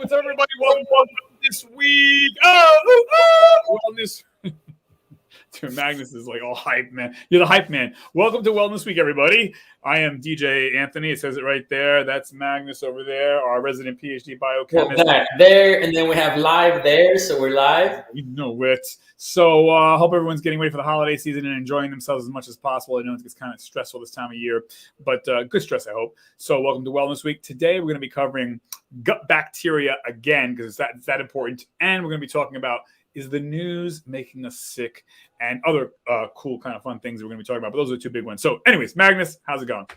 What's up, everybody? Welcome this week. Wellness. Dude, Magnus is like all hype, man. You're the hype man. Welcome to Wellness Week, everybody. I am DJ Anthony. It says it right there. That's Magnus over there, our resident PhD biochemist. Well, there, and then we have live there, so we're live. You know it. So hope everyone's getting ready for the holiday season and enjoying themselves as much as possible. I know it gets kind of stressful this time of year, but good stress, I hope. So welcome to Wellness Week. Today we're going to be covering gut bacteria again because it's that important. And we're going to be talking about, is the news making us sick, and other cool kind of fun things we're going to be talking about. But those are the two big ones. So anyways, Magnus, how's it going?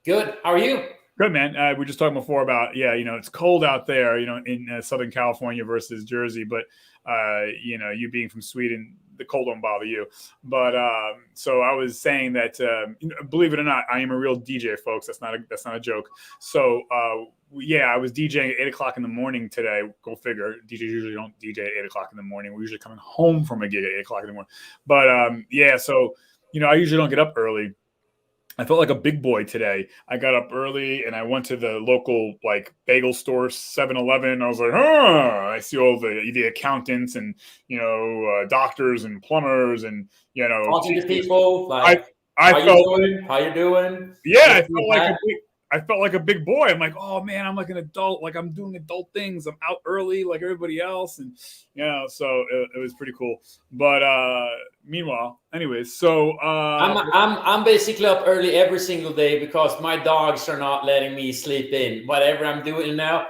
Good. How are you? Good, man. We were just talking before about, it's cold out there, in Southern California versus Jersey. But, you being from Sweden, the cold don't bother you. But so I was saying that, believe it or not, I am a real DJ, folks. That's not a joke. So, I was DJing at 8 o'clock in the morning today. Go figure. DJs usually don't DJ at 8 o'clock in the morning. We're usually coming home from a gig at 8 o'clock in the morning. But, so, I usually don't get up early. I felt like a big boy today. I got up early and I went to the local bagel store, 7-Eleven. I was like, I see all the accountants and, doctors and plumbers and, talking to people. How you doing? Yeah, I felt like a big boy. I'm like, oh man, I'm like an adult. Like I'm doing adult things. I'm out early like everybody else. And, so it was pretty cool. But meanwhile, anyways, so I'm basically up early every single day because my dogs are not letting me sleep in. Whatever I'm doing now,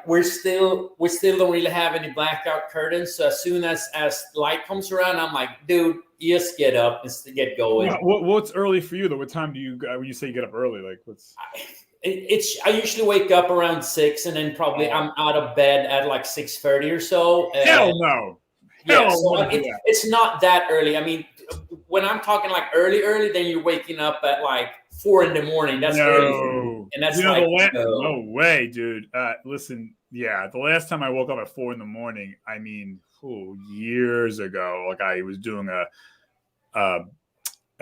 we still don't really have any blackout curtains. So as soon as light comes around, I'm like, dude, just get up and get going. Yeah, what's early for you though? What time do you, when you say you get up early, what's? I usually wake up around 6 and then probably I'm out of bed at 6:30 or so. Hell no. It's not that early. I mean, when I'm talking early, then you're waking up at 4 in the morning. That's early. And that's no way, dude. Listen, the last time I woke up at 4 in the morning, I mean, years ago, I was doing I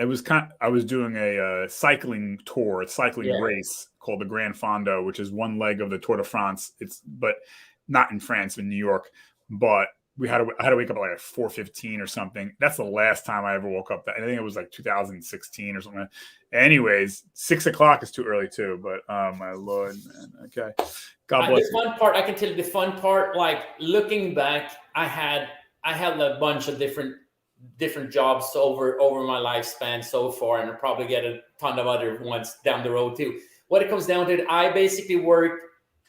was doing a cycling tour, race called the Grand Fondo, which is one leg of the Tour de France. But not in France, in New York. But I had to wake up at 4:15 or something. That's the last time I ever woke up. I think it was 2016 or something. Anyways, 6 o'clock is too early too. But my Lord, man. Okay, God bless. The fun part, I can tell you the fun part. Looking back, I had a bunch of different jobs over my lifespan so far, and I'll probably get a ton of other ones down the road too. What it comes down to, I basically work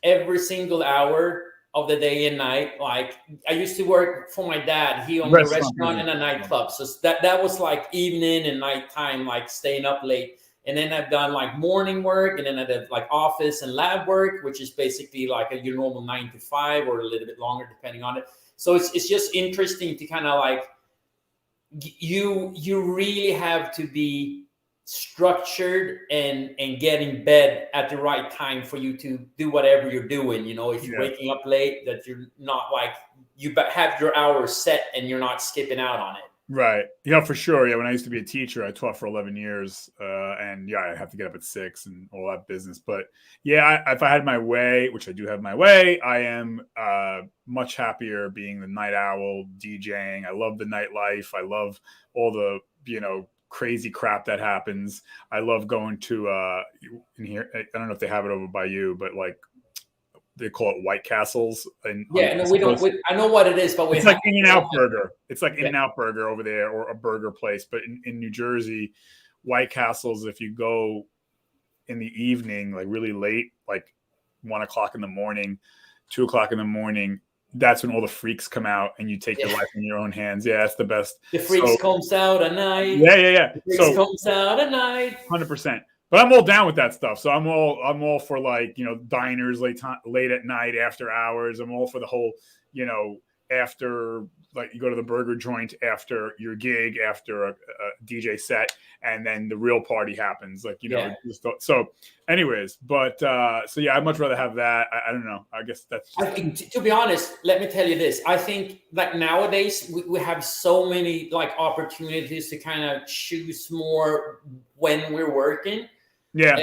every single hour of the day and night. I used to work for my dad. He owned a restaurant and a nightclub. So that was evening and nighttime, staying up late. And then I've done morning work, and then I did office and lab work, which is basically your normal 9 to 5 or a little bit longer depending on it. So it's just interesting to kind of you really have to be structured and get in bed at the right time for you to do whatever you're doing. If you're waking up late, that you're not you have your hours set and you're not skipping out on it. Right. Yeah, for sure. Yeah. When I used to be a teacher, I taught for 11 years. And I have to get up at 6 and all that business. But if I had my way, which I do have my way, I am much happier being the night owl DJing. I love the nightlife. I love all the, crazy crap that happens. I love going to in here. I don't know if they have it over by you, but they call it White Castles. We don't. I know what it is, but it's In-N-Out Burger. It's In-N-Out Burger over there, or a burger place. But in New Jersey, White Castles, if you go in the evening, really late, 1 o'clock in the morning, 2 o'clock in the morning, that's when all the freaks come out and you take your life in your own hands. Yeah, that's the best. The freaks comes out at night. Yeah. The freaks comes out at night. 100%. But I'm all down with that stuff. So I'm all for diners late at night after hours. I'm all for the whole, after you go to the burger joint after your gig, after a DJ set, and then the real party happens. So anyways, but I'd much rather have that. I don't know. I guess that's I think, to be honest, let me tell you this. I think nowadays we have so many opportunities to kind of choose more when we're working. Yeah.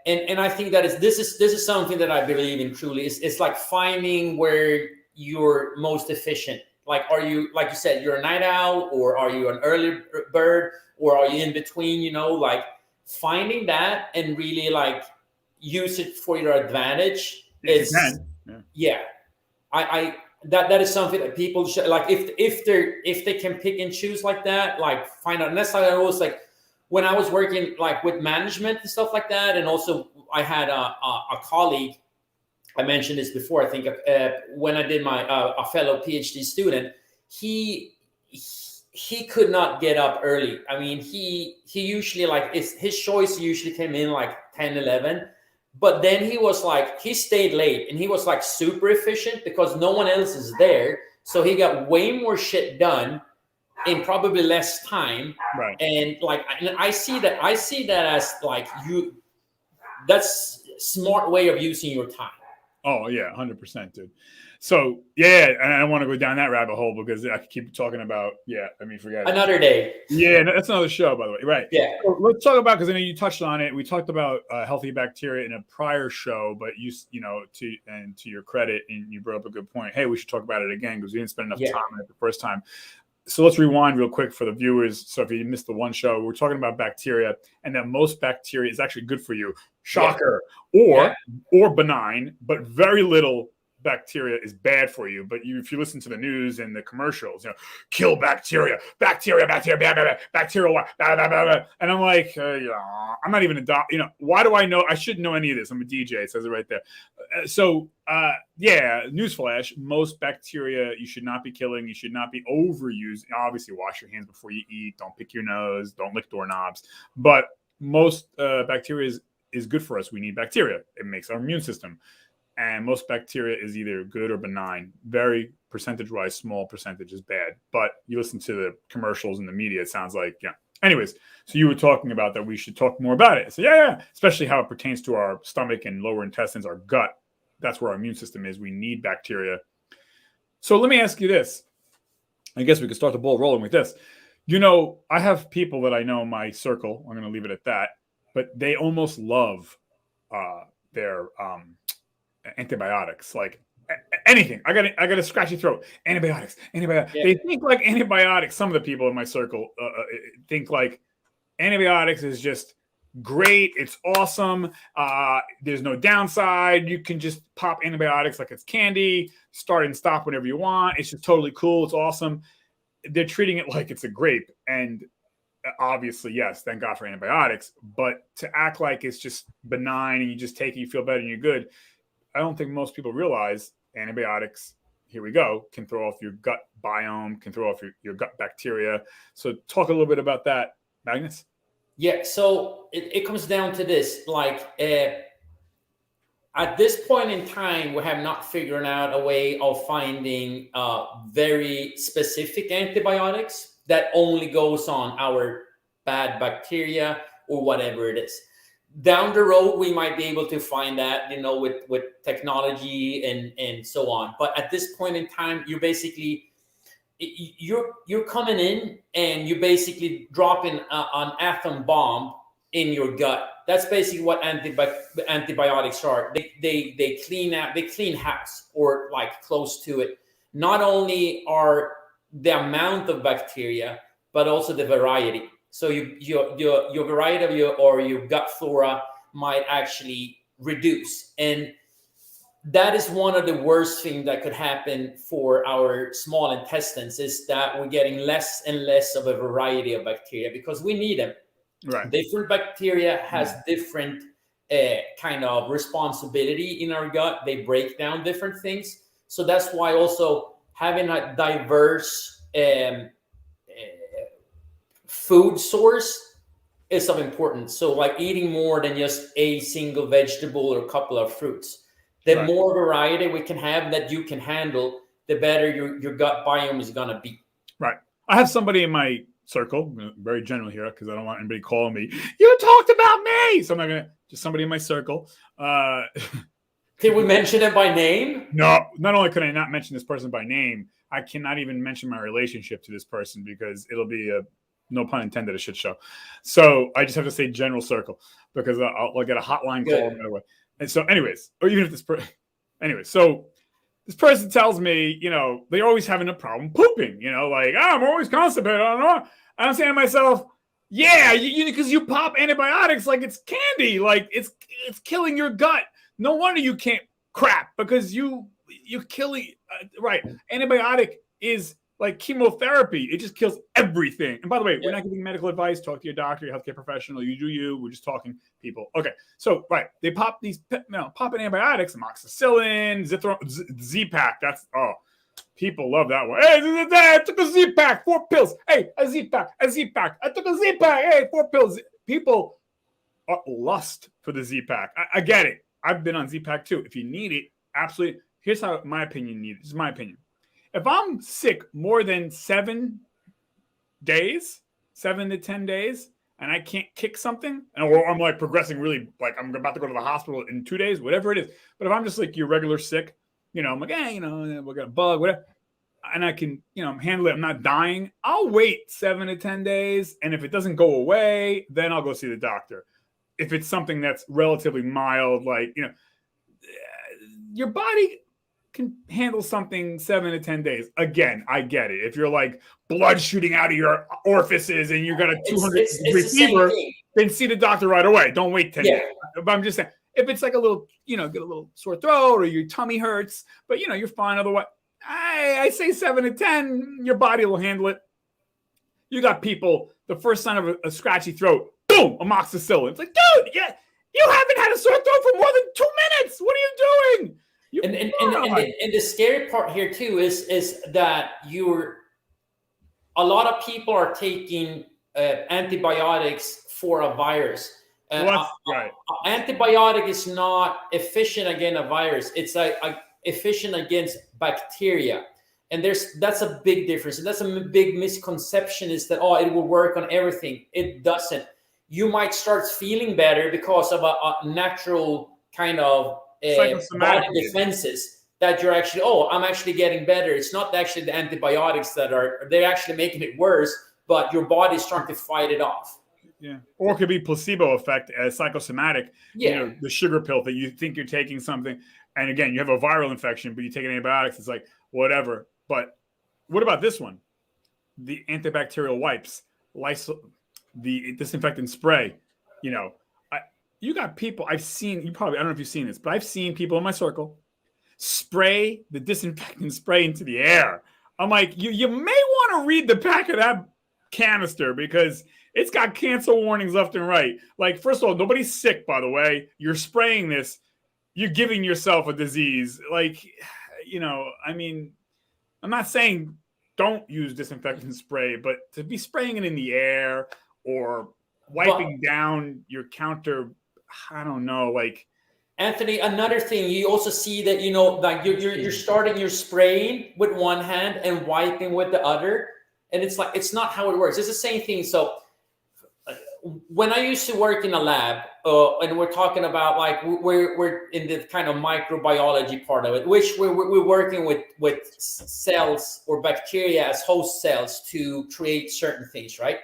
And I think that this is something that I believe in truly. It's like finding where you're most efficient. Like, are you, like you said, you're a night owl, or are you an early bird, or are you in between? Like finding that and really like use it for your advantage. If you can. Yeah. I that is something that people should, like, if they can pick and choose like that, like find out. And that's how I always, like, when I was working like with management and stuff like that, and also I had a colleague. I mentioned this before. I think when I did my a fellow PhD student, he could not get up early. I mean, he usually, like, his choice usually came in like 10, 11. But then he stayed late, and he was like super efficient because no one else is there. So he got way more shit done in probably less time. Right. And like, I see that as like, that's smart way of using your time. Oh yeah, 100%, dude. So yeah, and I don't want to go down that rabbit hole because I could keep talking about, forget another day. Yeah, that's another show, by the way. Right. Yeah. So let's talk about, because I know you touched on it. We talked about healthy bacteria in a prior show, but to your credit, and you brought up a good point. Hey, we should talk about it again because we didn't spend enough time on it the first time. So let's rewind real quick for the viewers. So if you missed the one show, we're talking about bacteria, and that most bacteria is actually good for you. Shocker. Yeah. Or benign, but very little bacteria is bad for you. But if you listen to the news and the commercials, kill bacteria, blah, blah, blah, bacteria, blah, blah, blah. And I'm like, I'm not even a doctor. Why do I know? I shouldn't know any of this. I'm a DJ. It says it right there. Newsflash, most bacteria you should not be killing. You should not be overusing. Obviously, wash your hands before you eat. Don't pick your nose. Don't lick doorknobs. But most bacteria is good for us. We need bacteria. It makes our immune system. And most bacteria is either good or benign. Very percentage-wise, small percentage is bad. But you listen to the commercials and the media, it sounds like, yeah. Anyways, so you were talking about that we should talk more about it. So yeah, especially how it pertains to our stomach and lower intestines, our gut. That's where our immune system is. We need bacteria. So let me ask you this. I guess we could start the ball rolling with this. I have people that I know in my circle. I'm going to leave it at that. But they almost love their antibiotics, like anything. I got a scratchy throat. Antibiotics. Yeah. They think like antibiotics. Some of the people in my circle think like antibiotics is just great. It's awesome. There's no downside. You can just pop antibiotics like it's candy. Start and stop whenever you want. It's just totally cool. It's awesome. They're treating it like it's a grape, and obviously, yes, thank God for antibiotics. But to act like it's just benign and you just take it, you feel better, and you're good. I don't think most people realize antibiotics, here we go, can throw off your gut biome, can throw off your gut bacteria. So talk a little bit about that, Magnus. Yeah, so it comes down to this. Like, at this point in time, we have not figured out a way of finding very specific antibiotics that only goes on our bad bacteria or whatever it is. Down the road, we might be able to find that, with technology and so on. But at this point in time, you're basically, you're coming in and you're basically dropping an atom bomb in your gut. That's basically what antibiotics are. They clean house, or like close to it. Not only are the amount of bacteria, but also the variety. So your variety of your gut flora might actually reduce. And that is one of the worst things that could happen for our small intestines, is that we're getting less and less of a variety of bacteria because we need them. Right. Different bacteria has different kind of responsibility in our gut. They break down different things. So that's why also having a diverse food source is of importance. So like eating more than just a single vegetable or a couple of fruits. The more variety we can have that you can handle, the better your gut biome is going to be. Right. I have somebody in my circle, very general here, because I don't want anybody calling me, you talked about me. So I'm not going to, just somebody in my circle. Can we mention it by name? No, not only could I not mention this person by name, I cannot even mention my relationship to this person because it'll be no pun intended, a shit show. So I just have to say general circle because I'll get a hotline call right away. And so, anyways, or even if this anyway, so this person tells me, they're always having a problem pooping, like, I'm always constipated. I don't know. And I'm saying to myself, yeah, because you pop antibiotics like it's candy, like it's killing your gut. No wonder you can't crap because you're killing, right. Antibiotic is like chemotherapy. It just kills everything. And by the way, we're not giving medical advice. Talk to your doctor, your healthcare professional. You do you. We're just talking people. Okay. So, right. They pop these, popping antibiotics, amoxicillin, Z-Pack. That's, people love that one. Hey, I took a Z-Pack, 4 pills. Hey, a Z-Pack. I took a Z-Pack. Hey, 4 pills. People are lust for the Z-Pack. I get it. I've been on Z-Pack too. If you need it, absolutely. Here's how my opinion needs. This is my opinion. If I'm sick more than 7 to 10 days, and I can't kick something, or I'm like progressing really, like I'm about to go to the hospital in 2 days, whatever it is. But if I'm just like your regular sick, I'm like, we got a bug, whatever, and I can, handle it. I'm not dying. I'll wait 7 to 10 days, and if it doesn't go away, then I'll go see the doctor. If it's something that's relatively mild, like your body can handle something 7 to 10 days. Again, I get it. If you're like blood shooting out of your orifices and you got a 200-degree fever, then see the doctor right away. Don't wait 10 days. But I'm just saying, if it's like a little, get a little sore throat or your tummy hurts, but you're fine otherwise. I say 7 to 10, your body will handle it. You got people, the first sign of a scratchy throat, boom, amoxicillin. It's like, dude, you haven't had a sore throat for more than 2 minutes. What are you doing? And the scary part here too is that a lot of people are taking antibiotics for a virus. Right. Antibiotic is not efficient against a virus. It's efficient against bacteria, and that's a big difference. And that's a big misconception is that it will work on everything. It doesn't. You might start feeling better because of a natural kind of body defenses that you're actually, I'm actually getting better. It's not actually the antibiotics they're actually making it worse, but your body's trying to fight it off. Yeah. Or it could be placebo effect as psychosomatic. Yeah. The sugar pill that you think you're taking something. And again, you have a viral infection, but you take antibiotics. It's like, whatever. But what about this one? The antibacterial wipes, the disinfectant spray, you got people I've seen, I don't know if you've seen this, but I've seen people in my circle spray the disinfectant spray into the air. I'm like, you may want to read the back of that canister because it's got cancer warnings left and right. Like, first of all, nobody's sick, by the way. You're spraying this. You're giving yourself a disease. Like, I'm not saying don't use disinfectant spray, but to be spraying it in the air or wiping down your counter, I don't know, like. Anthony, another thing, you also see that, like you're starting your spraying with one hand and wiping with the other. And it's like, it's not how it works. It's the same thing. So when I used to work in a lab, and we're talking about like, we're in the kind of microbiology part of it, which we're working with cells or bacteria as host cells to create certain things, right?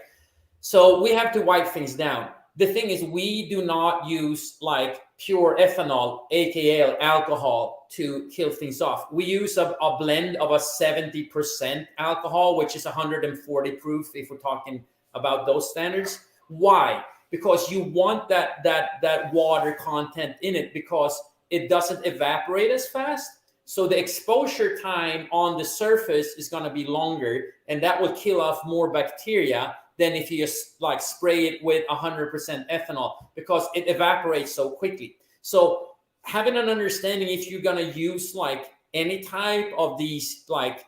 So we have to wipe things down. The thing is, we do not use like pure ethanol, aka alcohol, to kill things off. We use a blend of a 70% alcohol, which is 140 proof if we're talking about those standards. Why? Because you want that water content in it because it doesn't evaporate as fast. So the exposure time on the surface is going to be longer, and that will kill off more bacteria than if you just like spray it with 100% ethanol because it evaporates so quickly. So having an understanding if you're going to use like any type of these like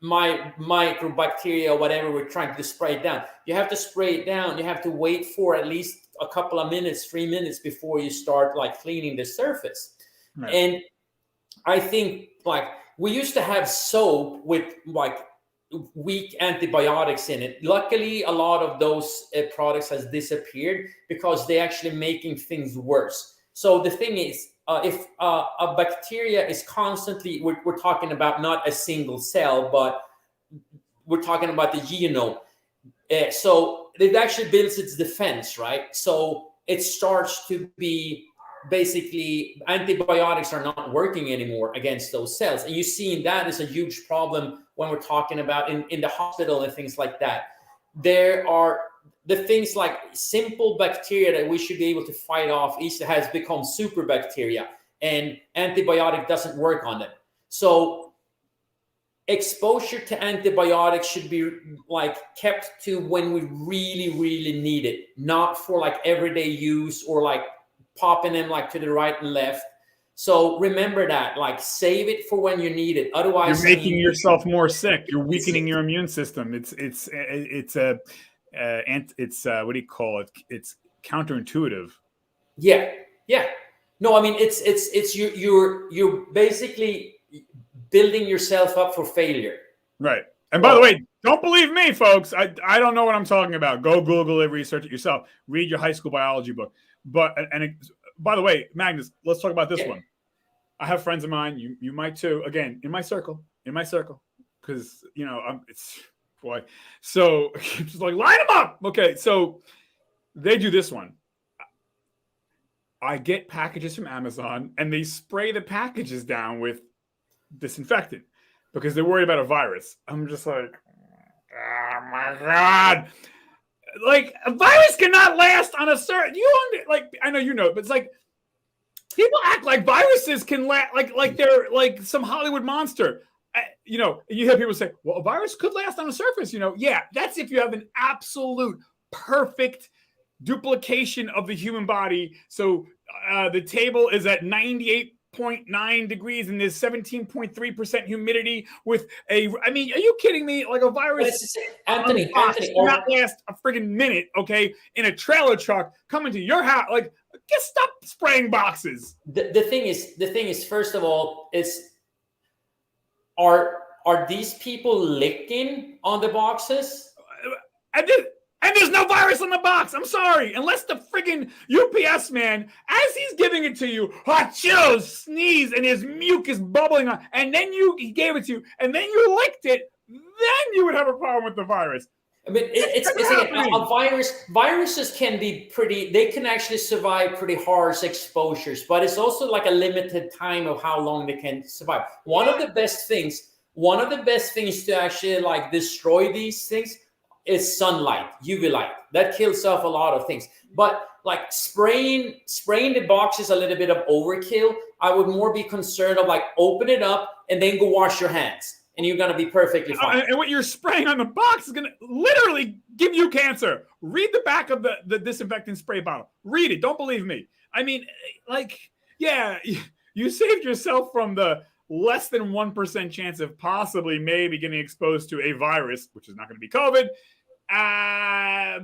microbacteria, whatever we're trying to spray it down, you have to spray it down. You have to wait for at least a couple of minutes, 3 minutes before you start like cleaning the surface. Right. And I think like we used to have soap with like weak antibiotics in it. Luckily, a lot of those products has disappeared because they're actually making things worse. So the thing is, if a bacteria is constantly, we're talking about not a single cell, but we're talking about the genome. So it actually builds its defense, right? So it starts to be basically antibiotics are not working anymore against those cells. And you see that is a huge problem when we're talking about in the hospital and things like that. There are the things like simple bacteria that we should be able to fight off has become super bacteria, and antibiotic doesn't work on them. So exposure to antibiotics should be like kept to when we really, really need it, not for like everyday use or like popping them like to the right and left. So remember that, like, save it for when you need it. Otherwise, you're making yourself more sick. You're weakening your immune system. It's what do you call it? It's counterintuitive. Yeah. No, I mean it's you're basically building yourself up for failure. Right. And by the way, don't believe me, folks. I don't know what I'm talking about. Go Google it, research it yourself. Read your high school biology book. But by the way, Magnus, let's talk about this one. I have friends of mine. You might too. Again, in my circle, because it's boy. So just like line them up. Okay, so they do this one. I get packages from Amazon, and they spray the packages down with disinfectant because they're worried about a virus. I'm just like, oh my God. Like, a virus cannot last on a certain, I know you know, but it's like, people act like viruses can last, like they're like some Hollywood monster. You hear people say, well, a virus could last on a surface, Yeah, that's if you have an absolute perfect duplication of the human body. So the table is at 98.9 degrees and there's 17.3% humidity with are you kidding me? Like a virus Anthony not last a friggin' minute, okay, in a trailer truck coming to your house. Like, just stop spraying boxes. The thing is, first of all, are these people licking on the boxes? And there's no virus on the box. I'm sorry. Unless the friggin' UPS man, as he's giving it to you, chills, sneeze, and his mucus bubbling on, and then he gave it to you, and then you licked it, then you would have a problem with the virus. I mean, it's a virus. Viruses can be they can actually survive pretty harsh exposures, but it's also like a limited time of how long they can survive. One of the best things to actually like destroy these things is sunlight, UV light. That kills off a lot of things. But like spraying the box is a little bit of overkill. I would more be concerned of like open it up and then go wash your hands. And you're going to be perfectly fine. And what you're spraying on the box is going to literally give you cancer. Read the back of the disinfectant spray bottle. Read it. Don't believe me. I mean, like, yeah, you saved yourself from the less than 1% chance of possibly maybe getting exposed to a virus, which is not going to be COVID.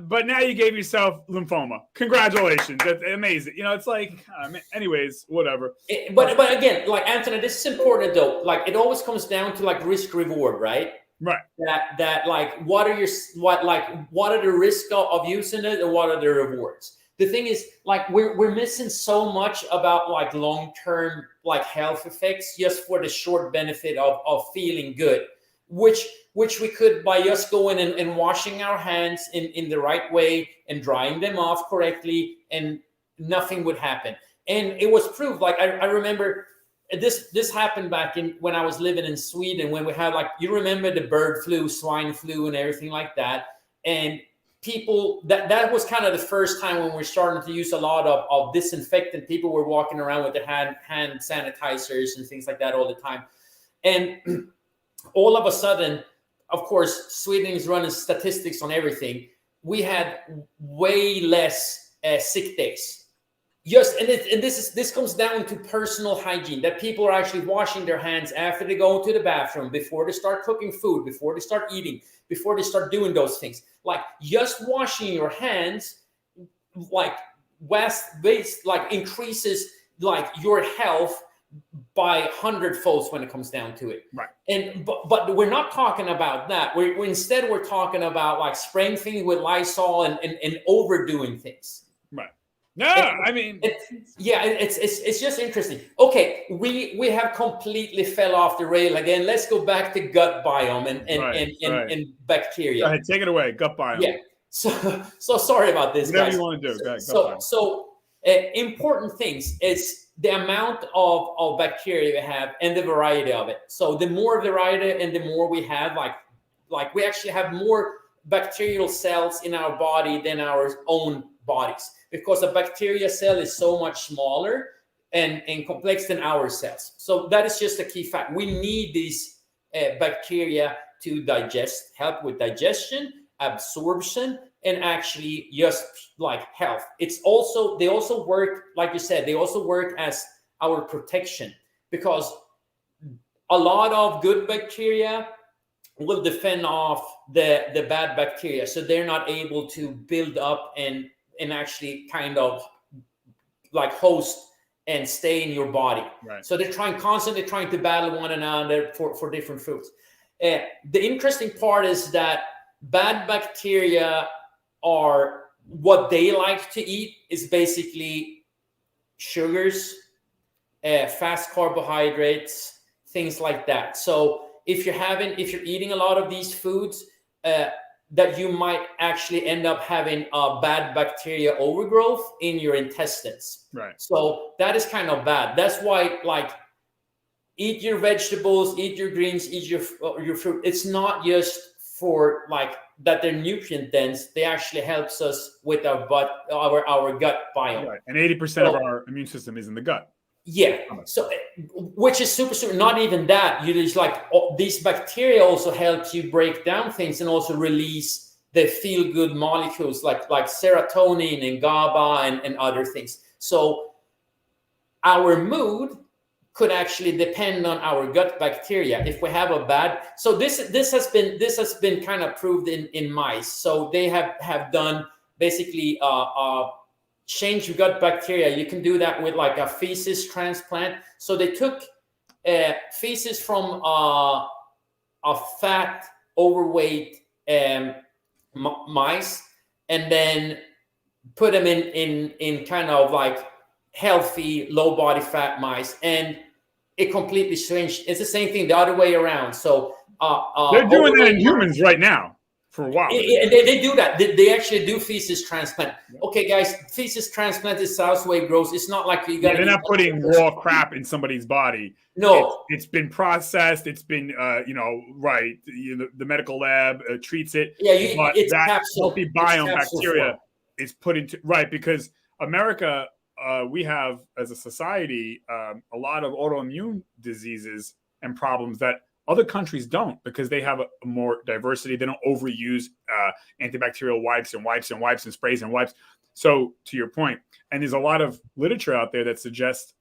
But now you gave yourself lymphoma. Congratulations. That's amazing. It's like, anyways, whatever. But again, like, Anthony, this is important though. Like, it always comes down to like risk reward, right? Right. That like, what are the risks of using it and what are the rewards? The thing is, like, we're missing so much about like long-term like health effects just for the short benefit of feeling good, which we could by just going and washing our hands in the right way and drying them off correctly, and nothing would happen. And it was proved. Like, I remember this happened back when I was living in Sweden, when we had, like, you remember the bird flu, swine flu, and everything like that. And people, that was kind of the first time when we're starting to use a lot of disinfectant. People were walking around with their hand sanitizers and things like that all the time. And all of a sudden, of course, Sweden is running statistics on everything. We had way less sick days. This comes down to personal hygiene, that people are actually washing their hands after they go to the bathroom, before they start cooking food, before they start eating, before they start doing those things. Like, just washing your hands, like, increases like your health by 100-folds when it comes down to it. Right. And but we're not talking about that. Instead we're talking about like spraying things with Lysol and overdoing things. Right. No, I mean, it's just interesting. Okay, we have completely fell off the rail again. Let's go back to gut biome and bacteria. Go ahead, take it away. Gut biome. Yeah. So sorry about this, Whatever guys. you want to do. Important things is the amount of bacteria we have and the variety of it. So the more variety and the more we have, like we actually have more bacterial cells in our body than our own bodies, because a bacteria cell is so much smaller and complex than our cells. So that is just a key fact. We need these bacteria to digest, help with digestion, absorption, and actually just like health. They also work, like you said, they also work as our protection, because a lot of good bacteria will defend off the bad bacteria, so they're not able to build up and actually kind of like host and stay in your body. Right. So they're constantly trying to battle one another for different foods. The interesting part is that bad bacteria are, what they like to eat is basically sugars, fast carbohydrates, things like that. So if you're eating a lot of these foods, that you might actually end up having a bad bacteria overgrowth in your intestines. Right. So that is kind of bad. That's why, like, eat your vegetables, eat your greens, eat your fruit. It's not just for like that they're nutrient dense. They actually helps us with our gut biome. Right. And 80% of our immune system is in the gut. Yeah. So, which is super. Not even that. You just like these bacteria also helps you break down things and also release the feel good molecules like serotonin and GABA and other things. So our mood could actually depend on our gut bacteria. If we have a bad, so this has been kind of proved in mice. So they have done basically change your gut bacteria. You can do that with like a feces transplant. So they took feces from a fat, overweight mice, and then put them in kind of like healthy, low body fat mice, and it completely changed. It's the same thing the other way around. So they're doing that in humans right now. For a while, they do that. They actually do feces transplant. Okay, guys, feces transplant is South way gross. It's not like you got. They're not putting raw crap in somebody's body. No, it's been processed. It's been, the medical lab treats it. Yeah, it's that healthy biome bacteria is put into because America, we have as a society a lot of autoimmune diseases and problems that other countries don't, because they have a more diversity. They don't overuse antibacterial wipes and sprays and wipes. So to your point, and there's a lot of literature out there that suggests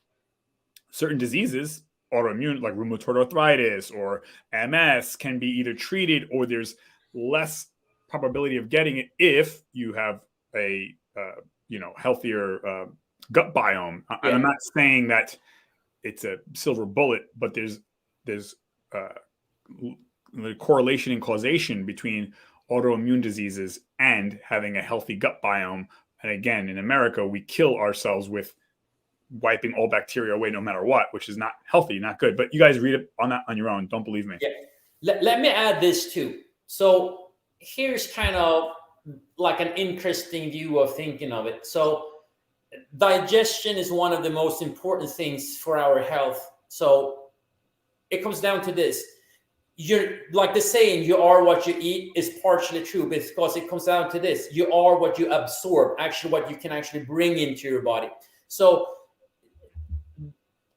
certain diseases, autoimmune, like rheumatoid arthritis or MS, can be either treated or there's less probability of getting it if you have a healthier gut biome. Yeah. And I'm not saying that it's a silver bullet, but there's the correlation and causation between autoimmune diseases and having a healthy gut biome. And again, in America, we kill ourselves with wiping all bacteria away no matter what, which is not healthy, not good. But you guys read it on that on your own. Don't believe me. Yeah. Let me add this too. So here's kind of like an interesting view of thinking of it. So digestion is one of the most important things for our health. So it comes down to this. You're like the saying, you are what you eat, is partially true, because it comes down to this. You are what you absorb, actually what you can actually bring into your body. So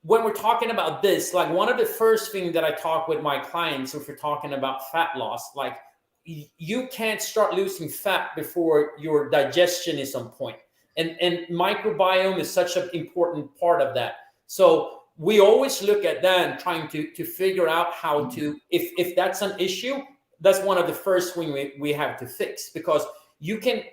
when we're talking about this, like one of the first things that I talk with my clients, if we're talking about fat loss, like you can't start losing fat before your digestion is on point. And microbiome is such an important part of that. So we always look at that and trying to figure out how to, if that's an issue, that's one of the first things we have to fix, because you can,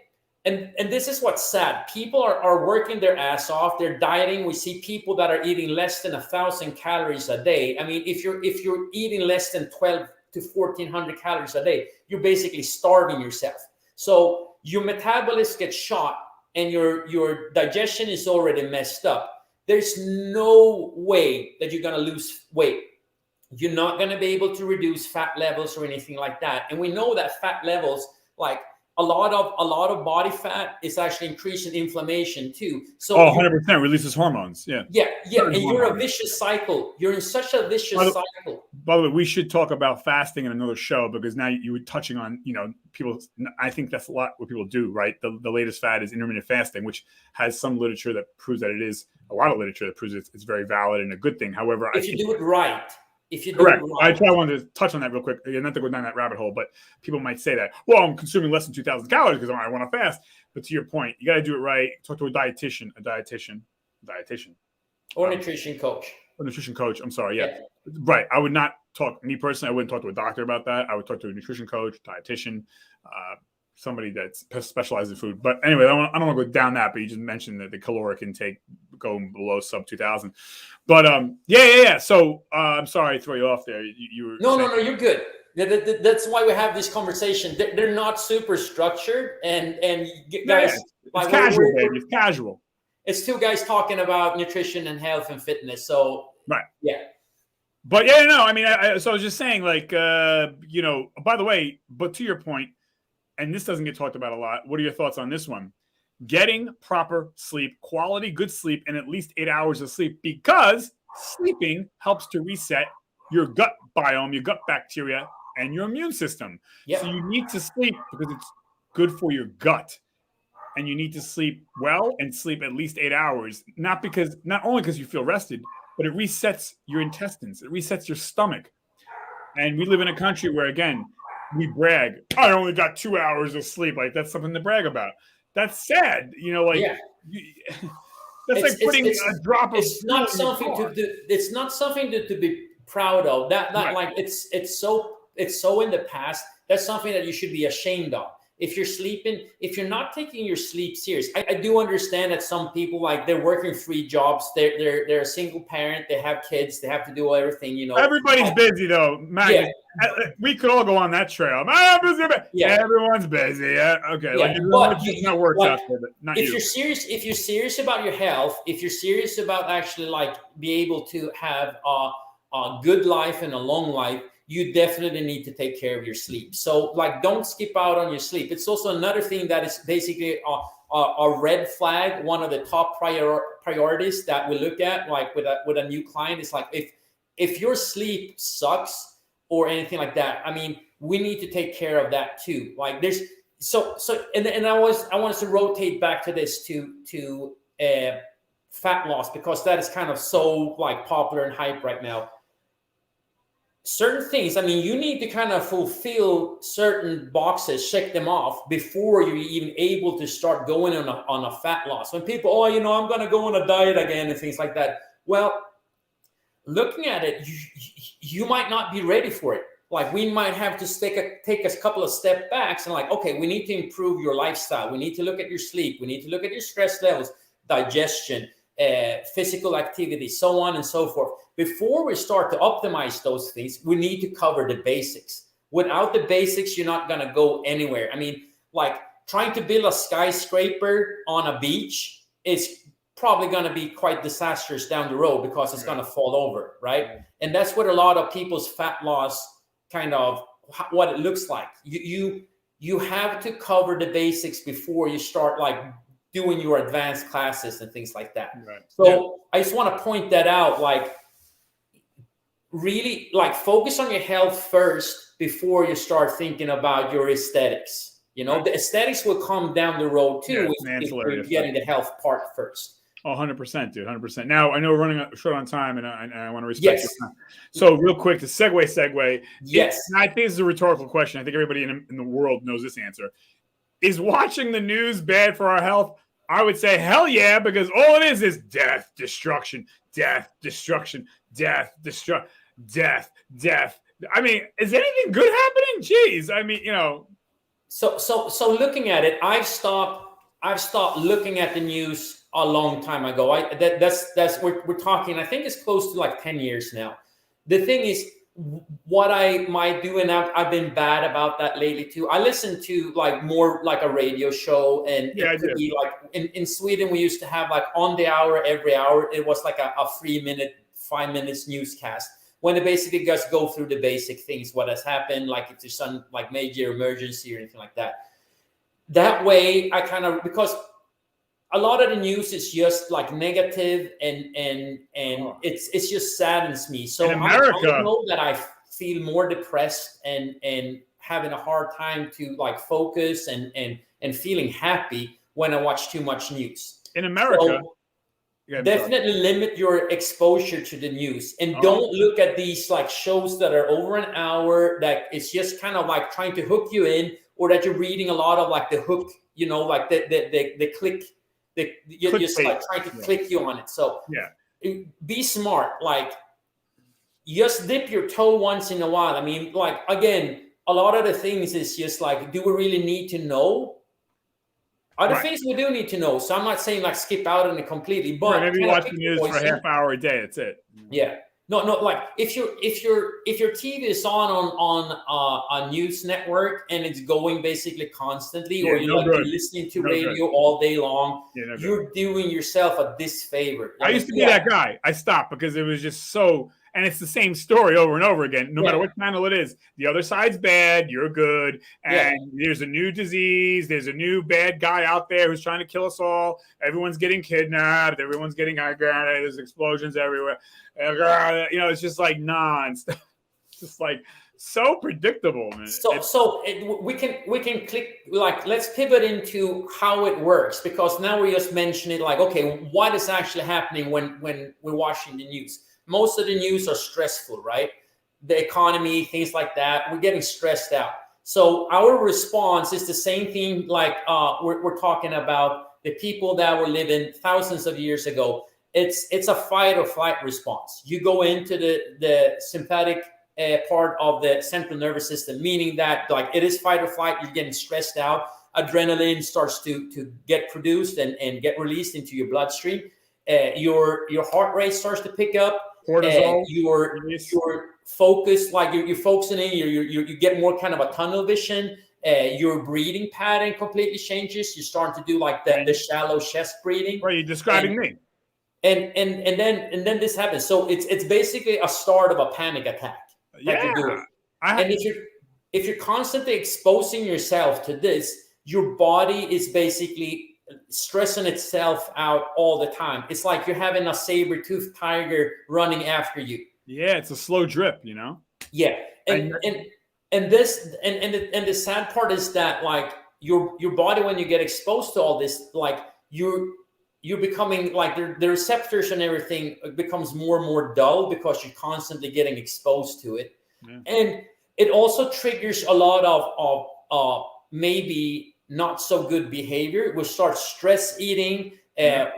and this is what's sad. People are working their ass off. They're dieting. We see people that are eating less than 1,000 calories a day. I mean, if you're eating less than 12 to 1,400 calories a day, you're basically starving yourself. So your metabolism gets shot and your digestion is already messed up. There's no way that you're going to lose weight. You're not going to be able to reduce fat levels or anything like that. And we know that fat levels, like a lot of body fat is actually increasing inflammation too. So 100% releases hormones. Yeah. And you're a vicious cycle. You're in such a vicious cycle. By the way, we should talk about fasting in another show, because now you were touching on, people. I think that's a lot what people do, right? The latest fad is intermittent fasting, which has some literature that proves that it is a lot of literature that proves it's very valid and a good thing. However, if you do it right. Correct. I wanted to touch on that real quick, not to go down that rabbit hole, but people might say that, well, I'm consuming less than 2,000 calories because I want to fast. But to your point, you got to do it right. Talk to a dietitian, or nutrition coach. A nutrition coach. I'm sorry. Yeah. Right. I would not talk, me personally, I wouldn't talk to a doctor about that. I would talk to a nutrition coach, dietitian, somebody that specializes in food. But anyway, I don't want to go down that, but you just mentioned that the caloric intake going below sub 2,000. But yeah. So I'm sorry to throw you off there. You were no, you're good. That's why we have this conversation. They're not super structured, and guys, it's casual, baby. It's casual. It's two guys talking about nutrition and health and fitness. So right, yeah. But yeah, no, I mean, so I was just saying, like, by the way, but to your point, and this doesn't get talked about a lot. What are your thoughts on this one? Getting proper sleep, quality, good sleep, and at least 8 hours of sleep, because sleeping helps to reset your gut biome, your gut bacteria, and your immune system. Yep. So you need to sleep because it's good for your gut. And you need to sleep well and sleep at least 8 hours, not only because you feel rested, but it resets your intestines. It resets your stomach. And we live in a country where, again, we brag, I only got 2 hours of sleep. Like, that's something to brag about. That's sad. That's like putting a drop of. It's not something to do. It's not something to be proud of. That right. Like it's so in the past. That's something that you should be ashamed of. If you're sleeping, if you're not taking your sleep serious, I do understand that some people, like, they're working 3 jobs. They're a single parent. They have kids. They have to do everything. Everybody's busy though, Matt. Yeah. We could all go on that trail. I'm busy. Yeah, everyone's busy. Yeah. Okay. Yeah. Like, not works out there, but not if you. If you're serious about your health, if you're serious about actually, like, be able to have a good life and a long life, you definitely need to take care of your sleep. So, like, don't skip out on your sleep. It's also another thing that is basically a red flag. One of the top priorities that we look at, like with a new client, is like, if your sleep sucks or anything like that, I mean, we need to take care of that too. Like, there's and I want us to rotate back to this to fat loss, because that is kind of so, like, popular and hype right now. Certain things, I mean, you need to kind of fulfill certain boxes, check them off before you're even able to start going on a fat loss. When people, I'm going to go on a diet again and things like that. Well, looking at it, you might not be ready for it. Like, we might have to take a couple of step backs and, like, okay, we need to improve your lifestyle. We need to look at your sleep. We need to look at your stress levels, digestion, physical activity, so on and so forth. Before we start to optimize those things, we need to cover the basics. Without the basics, you're not going to go anywhere. I mean, like, trying to build a skyscraper on a beach is probably going to be quite disastrous down the road, because it's going to fall over, right? And that's what a lot of people's fat loss, kind of what it looks like. You have to cover the basics before you start, like, doing your advanced classes and things like that. Right. So I just want to point that out, like, really, like, focus on your health first before you start thinking about your aesthetics. The aesthetics will come down the road too, if you're getting the health part first. 100%, dude, 100%. Now, I know we're running short on time, and I want to respect your time. So, real quick, to segue. Yes. I think this is a rhetorical question. I think everybody in the world knows this answer. Is watching the news bad for our health? I would say hell yeah, because all it is death, destruction, death, destruction, death, death. I mean, is anything good happening? Jeez, I mean, So looking at it, I've stopped looking at the news a long time ago. We're talking, I think it's close to like 10 years now. The thing is, what I might do, and I've been bad about that lately too. I listen to, like, more like a radio show, and it could be like in Sweden we used to have, like, on the hour every hour. It was like a 5 minutes newscast, when they basically just go through the basic things, what has happened, like if there's some, like, major emergency or anything like that. that way I kind of, because a lot of the news is just like negative and it's just saddens me. So in America, I know that I feel more depressed and having a hard time to like focus and feeling happy when I watch too much news. In America, so definitely limit your exposure to the news, and don't look at these like shows that are over an hour that it's just kind of like trying to hook you in, or that you're reading a lot of like the hook, like the click. You're just like trying to click you on it. So be smart. Like, just dip your toe once in a while. I mean, like, again, a lot of the things is just like, do we really need to know? Other things we do need to know. So I'm not saying like skip out on it completely, but maybe watch the news for a half hour a day. That's it. Yeah. No. Like if your TV is on a news network and it's going basically constantly, or you're listening to radio all day long, you're doing yourself a disfavor. I used to be that guy. I stopped because it was just so, and it's the same story over and over again. No matter what channel it is, the other side's bad, you're good, and there's a new disease, there's a new bad guy out there who's trying to kill us all. Everyone's getting kidnapped. Everyone's getting there's explosions everywhere. It's just like nonstop. It's just like so predictable, man. We can click, like, let's pivot into how it works, because now we just mentioned it, like, okay, what is actually happening when we're watching the news? Most of the news are stressful, right? The economy, things like that. We're getting stressed out. So our response is the same thing, like we're talking about the people that were living thousands of years ago. It's a fight or flight response. You go into the sympathetic part of the central nervous system, meaning that like it is fight or flight. You're getting stressed out. Adrenaline starts to get produced and get released into your bloodstream. Your heart rate starts to pick up. Cortisol. You're focused, like you're focusing in. You get more kind of a tunnel vision. Your breathing pattern completely changes. You're starting to do like the shallow chest breathing. Right, you're describing me. And then this happens. So it's basically a start of a panic attack. Yeah. And if you're constantly exposing yourself to this, your body is basically stressing itself out all the time. It's like you're having a saber-toothed tiger running after you. Yeah, it's a slow drip, Yeah, and the sad part is that like your body, when you get exposed to all this, like you're becoming like the receptors and everything becomes more and more dull because you're constantly getting exposed to it, and it also triggers a lot of maybe not so good behavior. We start stress eating.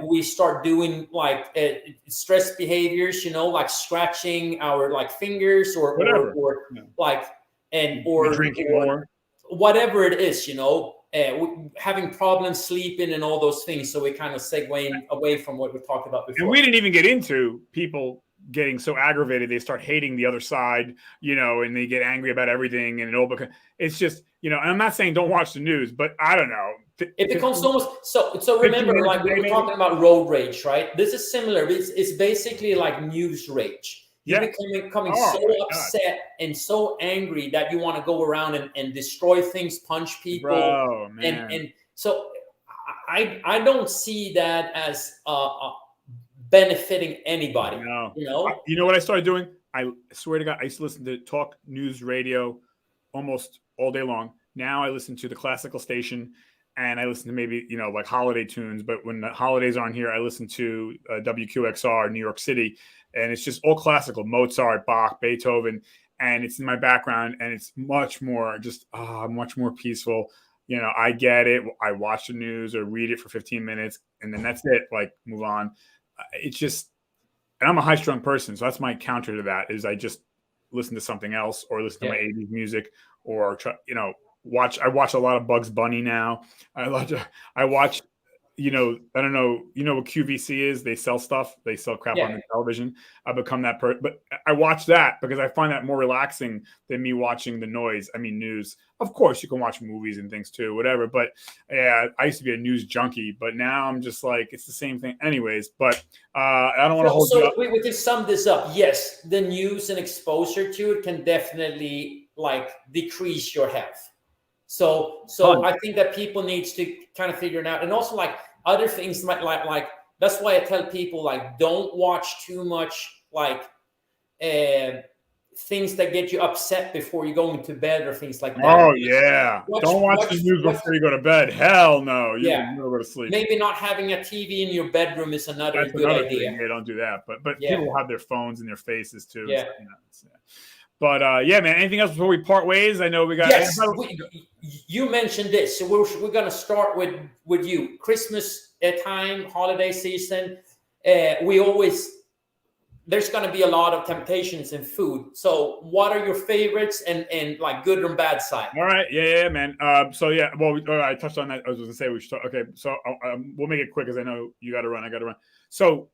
We start doing like stress behaviors, like scratching our like fingers or like or drinking more, whatever it is, having problems sleeping and all those things. So we kind of segue away from what we talked about before. And we didn't even get into people getting so aggravated they start hating the other side, and they get angry about everything, and it's just, I'm not saying don't watch the news, but I don't know. It becomes almost so remember, like we were talking about road rage, right? This is similar. It's basically like news rage. You're becoming so upset and so angry that you want to go around and destroy things, punch people. Bro, man. And so I don't see that as benefiting anybody. No. You know what I started doing? I swear to God, I used to listen to talk news radio almost all day long. Now I listen to the classical station, and I listen to maybe, like holiday tunes. But when the holidays aren't here, I listen to WQXR, New York City. And it's just all classical, Mozart, Bach, Beethoven. And it's in my background, and it's much more peaceful. I get it. I watch the news or read it for 15 minutes, and then that's it. Like, move on. It's just, and I'm a high-strung person, so that's my counter to that, is I just listen to something else, or listen to my 80s music, or watch. I watch a lot of Bugs Bunny now. I watch. I don't know. You know what QVC is? They sell stuff. They sell crap on the television. I've become that person, but I watch that because I find that more relaxing than me watching the noise. I mean, news. Of course, you can watch movies and things too, whatever. But yeah, I used to be a news junkie, but now I'm just like, it's the same thing, anyways. But I don't want to hold you up. We can sum this up. Yes, the news and exposure to it can definitely like decrease your health. So I think that people needs to kind of figure it out, and also like other things like that's why I tell people like don't watch too much like things that get you upset before you go into bed or things like that. Oh yeah, don't watch the news before you go to bed. Hell no, you will never go to sleep. Maybe not having a TV in your bedroom is another good idea. Thing. Yeah, don't do that. But people have their phones in their faces too. Yeah. So, But yeah, man. Anything else before we part ways? I know we got. Yes, you mentioned this, so we're gonna start with you. Christmas time, holiday season. There's going to be a lot of temptations in food. So what are your favorites and like good or bad side? All right. Yeah, man. So yeah, well, I touched on that. I was going to say we should talk. Okay. So we'll make it quick because I know you got to run. I got to run. So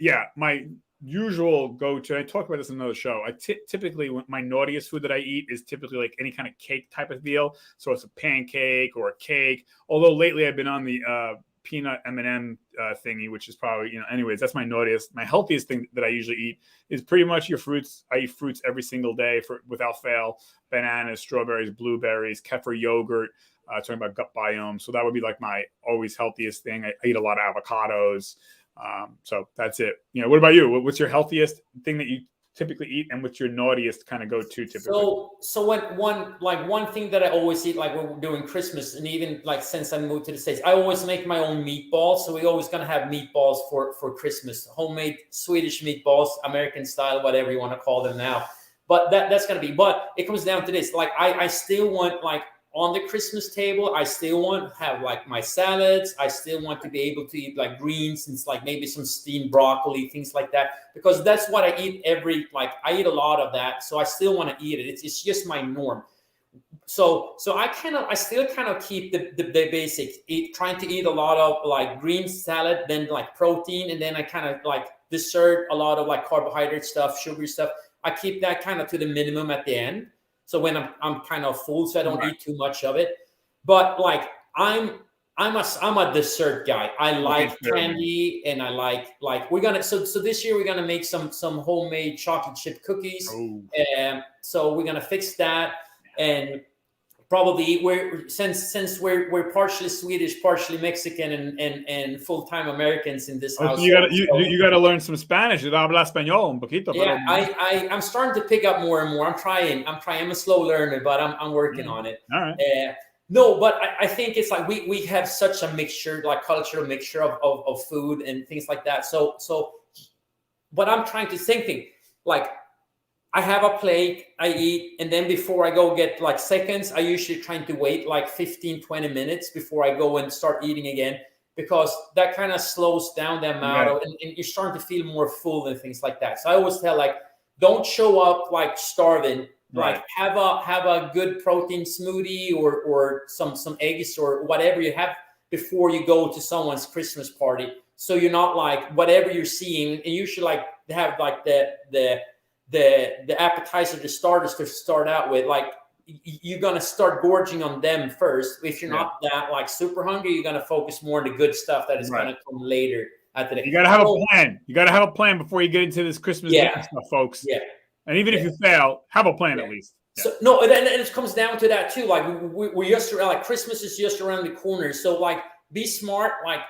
yeah, my usual go-to, I talk about this in another show. Typically, my naughtiest food that I eat is typically like any kind of cake type of deal. So it's a pancake or a cake. Although lately I've been on the peanut M&M thingy, which is probably, anyways, that's my naughtiest. My healthiest thing that I usually eat is pretty much your fruits. I eat fruits every single day without fail. Bananas, strawberries, blueberries, kefir yogurt, talking about gut biome. So that would be like my always healthiest thing. I eat a lot of avocados. So that's it. What about you? What's your healthiest thing that you typically eat, and what's your naughtiest kind of go-to typically? So one thing that I always eat, like when we're doing Christmas, and even like since I moved to the States, I always make my own meatballs. So we always gonna have meatballs for Christmas, homemade Swedish meatballs, American style, whatever you want to call them now. But that's gonna be. But it comes down to this: like I still want like on the Christmas table, I still want to have like my salads. I still want to be able to eat like greens and like maybe some steamed broccoli, things like that, because that's what I eat I eat a lot of that. So I still want to eat it. It's just my norm. So I still kind of keep the basics, trying to eat a lot of like green salad, then like protein, and then I kind of like dessert, a lot of like carbohydrate stuff, sugary stuff. I keep that kind of to the minimum at the end. So when I'm kind of full, so I don't eat too much of it. But like I'm a dessert guy. I like candy, and I like we're gonna so this year we're gonna make some homemade chocolate chip cookies. So we're gonna fix that, and probably since we're partially Swedish, partially Mexican, and full-time Americans in this house. You gotta learn some Spanish. Habla español un poquito. Yeah, I'm starting to pick up more and more. I'm trying. I'm a slow learner, but I'm working on it. All right. No, but I think it's like we have such a mixture, like cultural mixture of food and things like that. So but I'm trying to think like I have a plate, I eat, and then before I go get like seconds, I usually trying to wait like 15-20 minutes before I go and start eating again, because that kind of slows down the amount of, and you're starting to feel more full and things like that. So I always tell like, don't show up like starving. Like have a good protein smoothie or some eggs or whatever you have before you go to someone's Christmas party. So you're not like whatever you're seeing, and you should like have like the appetizer, the starters to start out with. Like you're gonna start gorging on them first. If you're not that like super hungry, you're gonna focus more on the good stuff that is gonna come later at the day. You gotta have a plan. You gotta have a plan before you get into this Christmas stuff, folks. Yeah. And even if you fail, have a plan at least. Yeah. So no, and it comes down to that too. Like we're just like Christmas is just around the corner. So like be smart. Like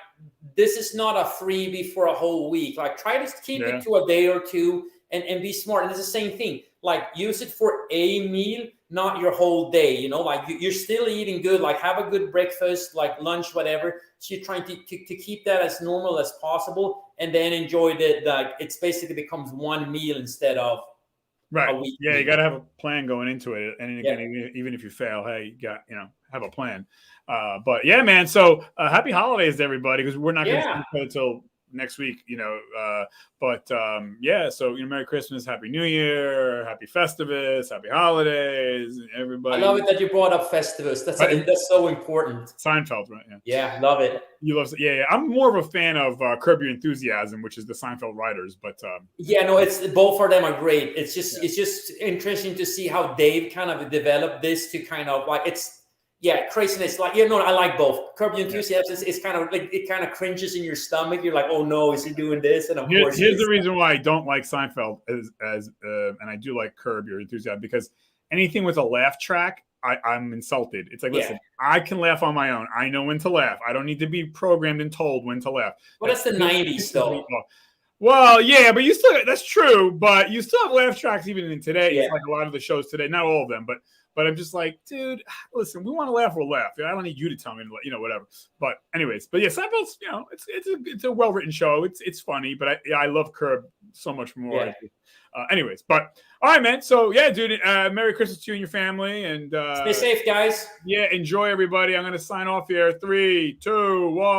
this is not a freebie for a whole week. Like try to keep it to a day or two and be smart. And it's the same thing. Like use it for a meal, not your whole day. Like you're still eating good. Like have a good breakfast, like lunch, whatever. So you're trying to keep that as normal as possible, and then enjoy like it's basically becomes one meal instead of. Right. Yeah, you got to have a plan going into it, and again, even if you fail, hey, you got have a plan. But yeah, man. So happy holidays to everybody, because we're not going to see each other until next week. But yeah. So Merry Christmas, Happy New Year, Happy Festivus, Happy Holidays, everybody. I love it that you brought up Festivus. That's so important. Seinfeld, right? Yeah, love it. You love it. Yeah. I'm more of a fan of Curb Your Enthusiasm, which is the Seinfeld writers. But it's both of them are great. It's just interesting to see how Dave kind of developed this to kind of like craziness. Like I like both. Curb Your Enthusiasm is kind of like it kind of cringes in your stomach. You're like, oh no, is he doing this? And of course, here's the reason why I don't like Seinfeld and I do like Curb Your Enthusiasm, because anything with a laugh track I'm insulted. It's like, Yeah. listen, I can laugh on my own. I know when to laugh. I don't need to be programmed and told when to laugh. Well, that's the 90s, though. Well, yeah, but that's true, but you still have laugh tracks even in today. Yeah. It's like a lot of the shows today, not all of them, but I'm just like, dude, listen, we want to laugh, we'll laugh. I don't need you to tell me, whatever. But anyways, but yeah, Seinfeld's, it's a well-written show. It's funny, but I love Curb so much more. Yeah. Anyways, but all right, man. So yeah, dude, Merry Christmas to you and your family, and stay safe, guys. Yeah, enjoy, everybody. I'm gonna sign off here. 3, 2, 1.